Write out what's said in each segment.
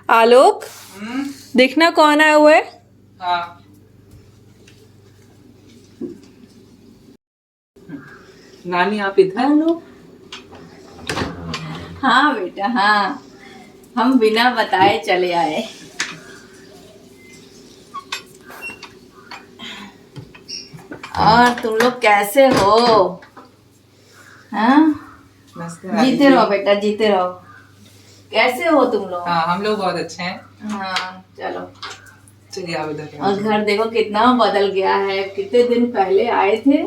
आलोक, देखना कौन आया हुआ है। हाँ। नानी आप इधर। हेलो। हाँ बेटा, हाँ, हम बिना बताए चले आए। और तुम लोग कैसे हो? हाँ, जीते रहो बेटा, जीते रहो। कैसे हो तुम लोग? हाँ, हम लोग बहुत अच्छे हैं। हाँ, चलो चलिए आप इधर। और घर देखो कितना बदल गया है। कितने दिन पहले आए थे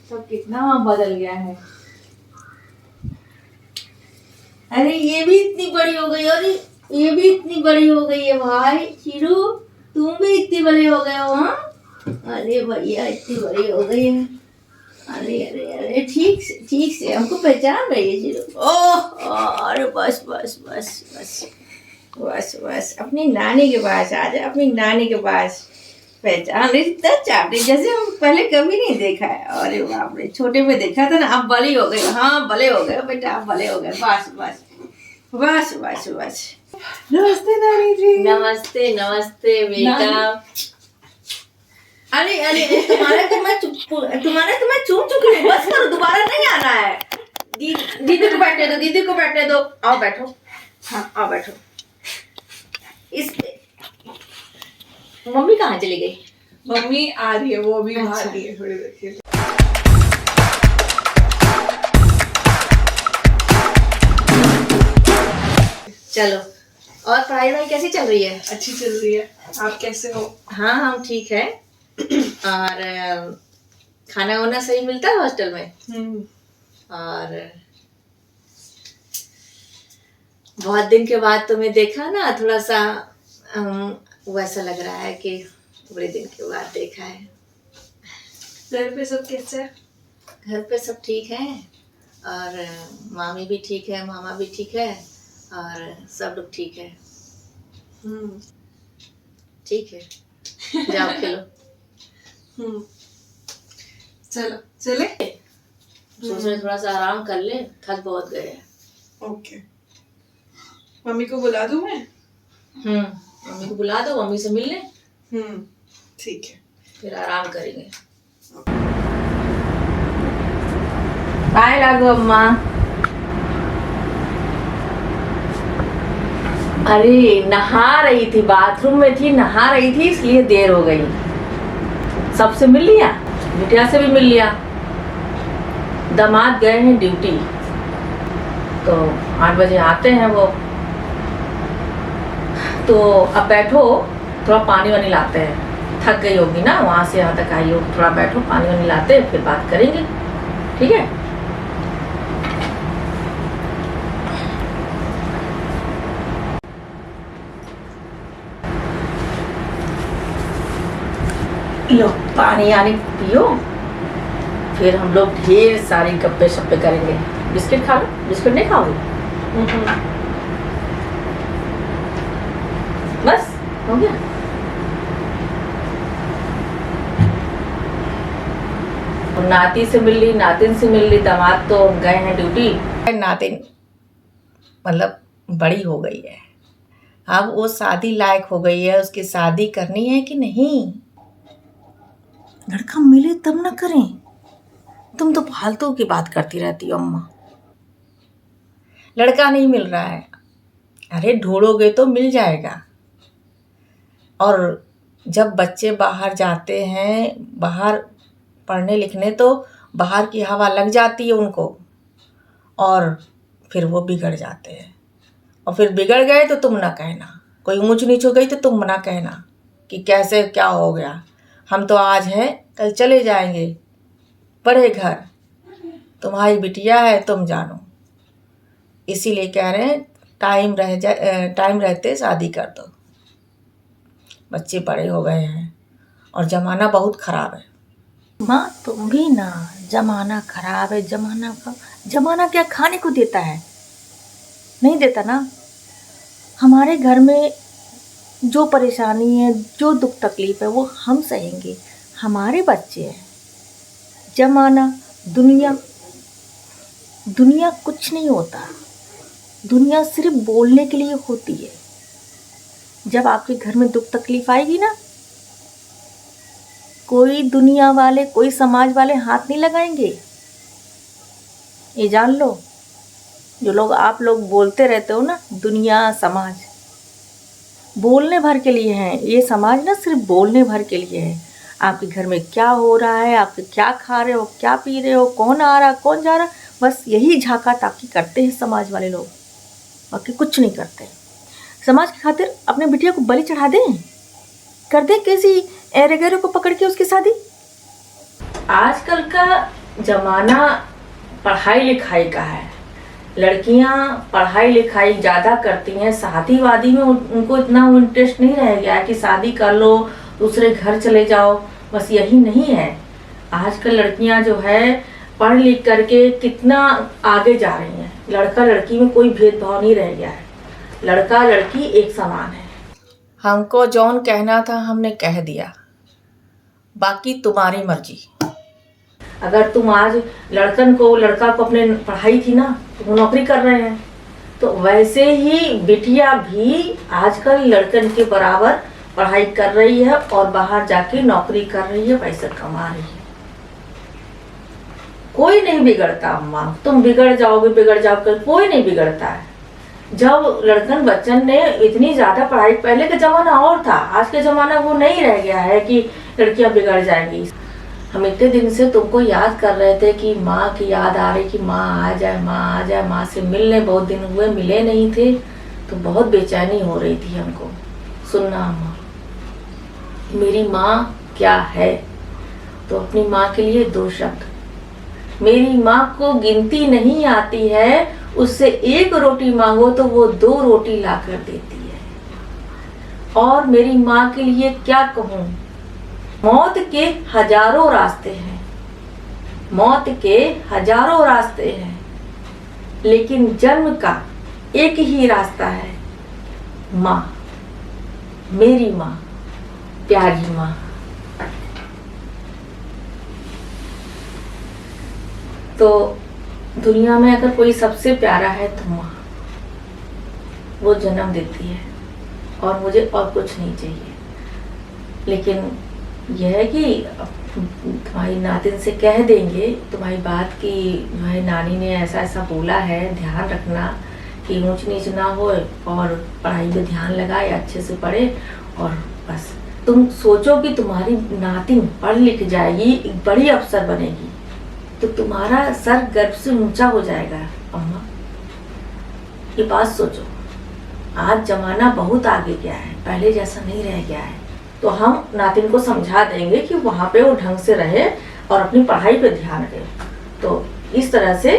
तो कितना बदल गया है। अरे ये भी इतनी बड़ी हो गई, और ये भी इतनी बड़ी हो गई है भाई। चिरू, तुम भी इतनी बड़ी हो गए हो। हाँ, अरे भैया इतनी बड़ी हो गई है। अरे अरे अरे, ठीक से हमको पहचान रही है चिरू। ओह, अरे बस बस बस बस बस बस, अपनी नानी के पास आ जा, अपनी नानी के पास। पहचान रही, इतना चापटी जैसे हम पहले कभी नहीं देखा है। अरे बाप रे, छोटे में देखा था ना, अब बड़ी हो गई। हाँ, बड़े हो गए बेटा, अब बड़े हो गए। बस बस बस बस बस। नमस्ते नानी जी। नमस्ते नमस्ते बेटा। अरे अरे, तुम्हारे तो मैं चूम चुकी हूँ। बस करो, दोबारा नहीं आना है। दीदी को बैठने दो, दीदी को बैठने दो। आओ बैठो। हाँ, आओ बैठो। इस मम्मी कहाँ चली गई? मम्मी आ रही है, वो अभी बाहर गई है, थोड़ी देर के लिए। चलो, और पढ़ाई वढ़ाई कैसी चल रही है? अच्छी चल रही है। आप कैसे हो? हाँ, हम ठीक है। और खाना वाना सही मिलता है हॉस्टल में? और बहुत दिन के बाद तुम्हें देखा ना, थोड़ा सा वैसा लग रहा है कि बड़े दिन के बाद देखा है। घर पे सब कैसे है? घर पे सब ठीक है, और मामी भी ठीक है, मामा भी ठीक है, और सब लोग ठीक है। ठीक है, जाओ खेलो। चलो चले। सोच रहे थोड़ा सा आराम कर ले, थक बहुत गए हैं। ओके, मम्मी को बुला दूं मैं? मम्मी को बुला दो, मम्मी से मिल ले। ठीक है, फिर आराम करेंगे। बाय लागो अम्मा। अरे नहा रही थी, बाथरूम में थी, नहा रही थी, इसलिए देर हो गई। सबसे मिल लिया, बिटिया से भी मिल लिया। दामाद गए हैं ड्यूटी, तो 8 बजे आते हैं वो। तो अब बैठो, थोड़ा पानी वानी लाते हैं। थक गई होगी ना, वहाँ से यहाँ तक आई हो, थोड़ा बैठो, पानी वानी लाते हैं, फिर बात करेंगे। ठीक है? लो पानी आने पियो, फिर हम लोग ढेर सारी गप्पे शप्पे करेंगे। बिस्किट खा लो। बिस्किट नहीं खाओगे? बस हो गया। और नाती से मिल ली, नातिन से मिल ली। दामाद तो गए हैं ड्यूटी। नातिन मतलब बड़ी हो गई है, अब वो शादी लायक हो गई है। उसकी शादी करनी है कि नहीं? लड़का मिले तब ना करें। तुम तो फालतू की बात करती रहती हो अम्मा। लड़का नहीं मिल रहा है, अरे ढूंढोगे तो मिल जाएगा। और जब बच्चे बाहर जाते हैं, बाहर पढ़ने लिखने, तो बाहर की हवा लग जाती है उनको, और फिर वो बिगड़ जाते हैं। और फिर बिगड़ गए तो तुम ना कहना, कोई ऊंच नीच हो गई तो तुम ना कहना कि कैसे क्या हो गया। हम तो आज हैं, कल चले जाएंगे बड़े घर। तुम्हारी बिटिया है, तुम जानो। इसीलिए कह रहे हैं टाइम रहते शादी कर दो। बच्चे बड़े हो गए हैं और ज़माना बहुत ख़राब है। माँ तुम भी ना, ज़माना ख़राब है। ज़माना क्या खाने को देता है? नहीं देता ना। हमारे घर में जो परेशानी है, जो दुख तकलीफ़ है, वो हम सहेंगे। हमारे बच्चे हैं। ज़माना, दुनिया कुछ नहीं होता। दुनिया सिर्फ बोलने के लिए होती है। जब आपके घर में दुख तकलीफ आएगी ना, कोई दुनिया वाले, कोई समाज वाले हाथ नहीं लगाएंगे, ये जान लो। जो लोग आप लोग बोलते रहते हो ना, दुनिया समाज, बोलने भर के लिए हैं। ये समाज ना सिर्फ बोलने भर के लिए है। आपके घर में क्या हो रहा है, आप क्या खा रहे हो, क्या पी रहे हो, कौन आ रहा कौन जा रहा, बस यही झाका ताकी करते हैं समाज वाले लोग, बाकी कुछ नहीं करते। समाज की खातिर अपने बिटिया को बलि चढ़ा दें, कर दें किसी एरे को पकड़ के उसकी शादी। आजकल का जमाना पढ़ाई लिखाई का है। लड़कियां पढ़ाई लिखाई ज़्यादा करती हैं, शादी वादी में उनको इतना इंटरेस्ट नहीं रह गया है कि शादी कर लो, दूसरे घर चले जाओ, बस यही नहीं है। आजकल लड़कियां जो है पढ़ लिख करके कितना आगे जा रही हैं। लड़का लड़की में कोई भेदभाव नहीं रह गया है, लड़का लड़की एक समान है। हमको जौन कहना था हमने कह दिया, बाकी तुम्हारी मर्जी। अगर तुम आज लड़का को अपने पढ़ाई थी ना, तो वो नौकरी कर रहे हैं, तो वैसे ही बिटिया भी आजकल लड़कन के बराबर पढ़ाई कर रही है और बाहर जाके नौकरी कर रही है, पैसा कमा रही है। कोई नहीं बिगड़ता अम्मा, तुम बिगड़ जाओगे, कोई नहीं बिगड़ता है। जब लड़कन बच्चन ने इतनी ज्यादा पढ़ाई, पहले का जमाना और था, आज के जमाना वो नहीं रह गया है कि लड़कियां बिगड़ जाएंगी। हम इतने दिन से तुमको याद कर रहे थे कि माँ की याद आ रही कि माँ आ जाए, माँ से मिलने बहुत दिन हुए, मिले नहीं थे, तो बहुत बेचैनी हो रही थी हमको। सुनना अम्मा, मेरी माँ क्या है, तो अपनी माँ के लिए 2 शब्द, मेरी माँ को गिनती नहीं आती है, उससे 1 रोटी मांगो तो वो 2 रोटी ला कर देती है। और मेरी माँ के लिए क्या कहूँ, मौत के हजारों रास्ते हैं, मौत के हजारों रास्ते हैं, लेकिन जन्म का एक ही रास्ता है, माँ, मेरी माँ, प्यारी माँ। तो दुनिया में अगर कोई सबसे प्यारा है तो माँ, वो जन्म देती है और मुझे और कुछ नहीं चाहिए। लेकिन यह है कि तुम्हारी नातिन से कह देंगे तुम्हारी बात की, तुम्हारी नानी ने ऐसा ऐसा बोला है, ध्यान रखना कि ऊंच नीच ना हो और पढ़ाई पे ध्यान लगाए, अच्छे से पढ़े। और बस तुम सोचो कि तुम्हारी नातिन पढ़ लिख जाएगी, एक बड़ी अफसर बनेगी, तो तुम्हारा सर गर्व से ऊंचा हो जाएगा अम्मा। ये बात सोचो, आज जमाना बहुत आगे गया है, पहले जैसा नहीं रह गया है। तो हम नातिन को समझा देंगे कि वहाँ पे वो ढंग से रहे और अपनी पढ़ाई पे ध्यान दे। तो इस तरह से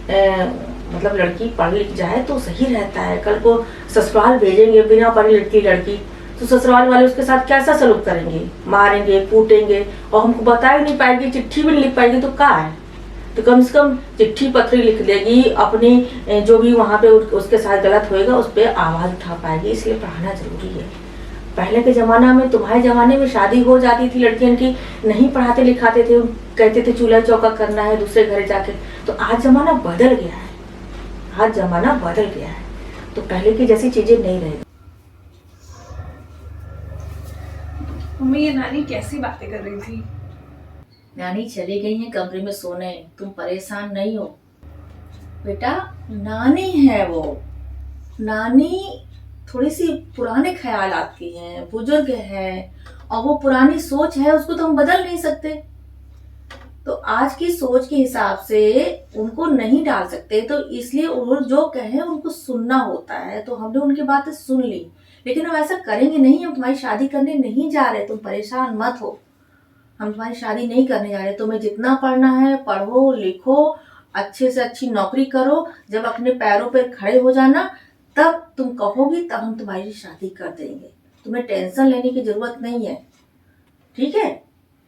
मतलब लड़की पढ़ लिख जाए तो सही रहता है। कल को ससुराल भेजेंगे बिना पढ़ी लिखी लड़की, तो ससुराल वाले उसके साथ कैसा सलूक करेंगे, मारेंगे, कूटेंगे, और हमको बता ही नहीं पाएगी, चिट्ठी भी नहीं लिख पाएगी, तो क्या है। तो कम से कम चिट्ठी पत्री लिख देगी, अपनी जो भी वहाँ पे उसके साथ गलत होएगा उस पर आवाज़ उठा पाएगी। इसलिए पढ़ाना जरूरी है। पहले के ज़माना में, तुम्हारे ज़माने में शादी हो जाती थी लड़कियों की, नहीं पढ़ाते लिखाते थे, कहते थे चूल्हा चौका करना है दूसरे घर जाके। तो आज ज़माना बदल गया है, आज ज़माना बदल गया है, तो पहले की जैसी चीज़ें नहीं रही। मम्मी, ये नानी कैसी बातें कर रही थी? नानी चली गई है कमरे में सोने, तुम परेशान नहीं हो बेटा। नानी है वो, नानी थोड़ी सी पुराने ख्यालात की है, बुजुर्ग है, और वो पुरानी सोच है, उसको तो हम बदल नहीं सकते। तो आज की सोच के हिसाब से उनको नहीं डाल सकते, तो इसलिए वो जो कहे उनको सुनना होता है। तो हमने उनकी बातें सुन ली, लेकिन हम ऐसा करेंगे नहीं। हम तुम्हारी शादी करने नहीं जा रहे, तुम परेशान मत हो। हम तुम्हारी शादी नहीं करने जा रहे। तुम्हें जितना पढ़ना है पढ़ो, लिखो, अच्छे से अच्छी नौकरी करो। जब अपने पैरों पर खड़े हो जाना, तब तुम कहोगी, तब हम तुम्हारी शादी कर देंगे। तुम्हें टेंशन लेने की जरूरत नहीं है, ठीक है।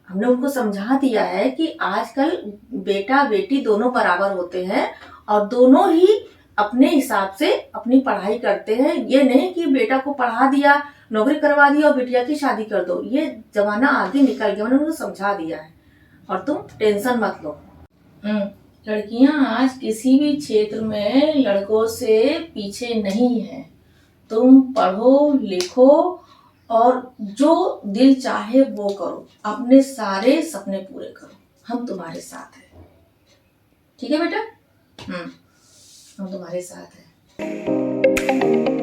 हमने उनको समझा दिया है कि आजकल बेटा बेटी दोनों बराबर होते हैं और दोनों ही अपने हिसाब से अपनी पढ़ाई करते हैं। ये नहीं कि बेटा को पढ़ा दिया, नौकरी करवा दिया और बिटिया की शादी कर दो। ये जमाना आगे निकल गया, मैंने उनको समझा दिया है और तुम टेंशन मत लो। लड़कियां आज किसी भी क्षेत्र में लड़कों से पीछे नहीं है। तुम पढ़ो लिखो और जो दिल चाहे वो करो, अपने सारे सपने पूरे करो, हम तुम्हारे साथ हैं। ठीक है बेटा? हम तुम्हारे साथ हैं।